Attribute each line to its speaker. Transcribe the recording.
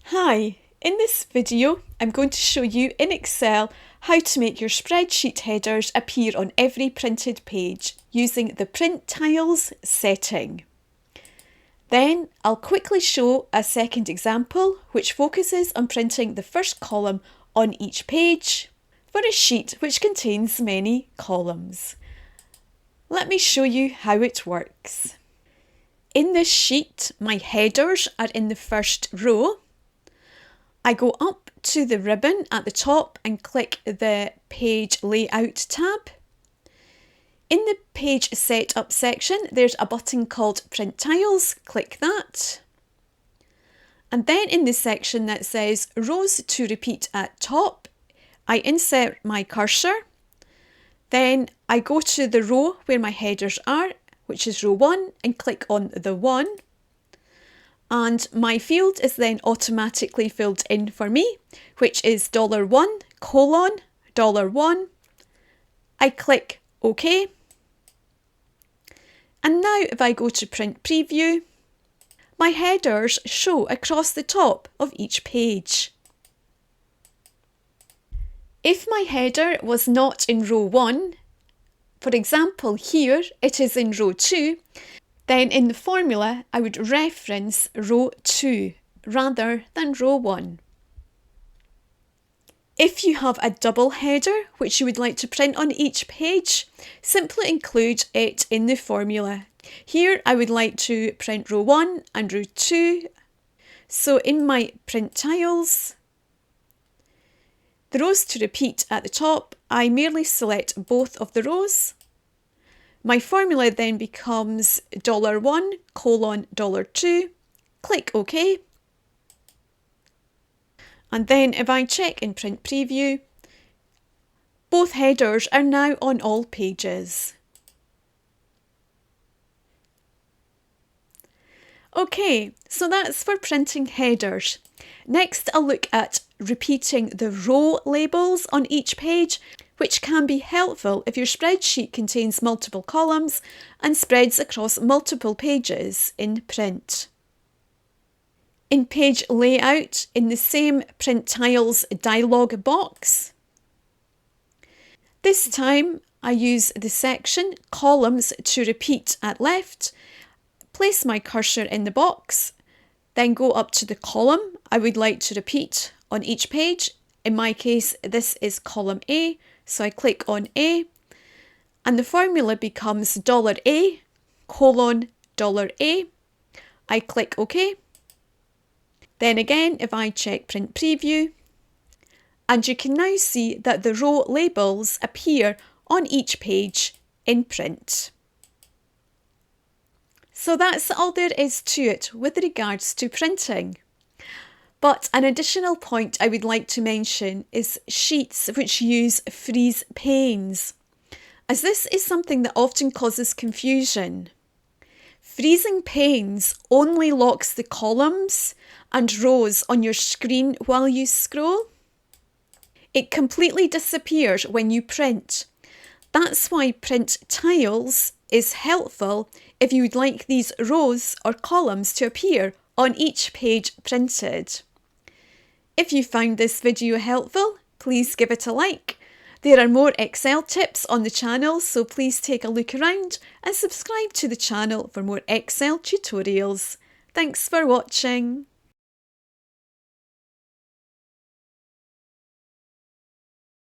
Speaker 1: Hi, in this video I'm going to show you in Excel how to make your spreadsheet headers appear on every printed page using the Print Tiles setting. Then I'll quickly show a second example which focuses on printing the first column on each page for a sheet which contains many columns. Let me show you how it works. In this sheet, my headers are in the first row. I go up to the ribbon at the top and click the Page Layout tab. In the Page Setup section, there's a button called Print Tiles. Click that. And then in the section that says Rows to Repeat at top, I insert my cursor. Then I go to the row where my headers are, which is row 1, and click on the 1. And my field is then automatically filled in for me, which is $1, $1. I click OK. And now if I go to Print Preview, my headers show across the top of each page. If my header was not in row 1, for example here it is in row 2, then in the formula I would reference row 2 rather than row 1. If you have a double header which you would like to print on each page, simply include it in the formula. Here I would like to print row 1 and row 2. So in my Print Tiles, the rows to repeat at the top, I merely select both of the rows. My formula then becomes $1, $2, click OK. And then if I check in Print Preview, both headers are now on all pages. Okay, so that's for printing headers. Next, I'll look at repeating the row labels on each page, which can be helpful if your spreadsheet contains multiple columns and spreads across multiple pages in print. In Page Layout, in the same Print Tiles dialog box, this time I use the section Columns to Repeat at left, place my cursor in the box, then go up to the column I would like to repeat on each page. In my case, this is column A, so I click on A, and the formula becomes $A, $A. I click OK. Then again, if I check Print Preview, and you can now see that the row labels appear on each page in print. So that's all there is to it with regards to printing. But an additional point I would like to mention is sheets which use freeze panes, as this is something that often causes confusion. Freezing panes only locks the columns and rows on your screen while you scroll. It completely disappears when you print. That's why Print Tiles is helpful if you would like these rows or columns to appear on each page printed. If you found this video helpful, please give it a like. There are more Excel tips on the channel, so please take a look around and subscribe to the channel for more Excel tutorials. Thanks for watching.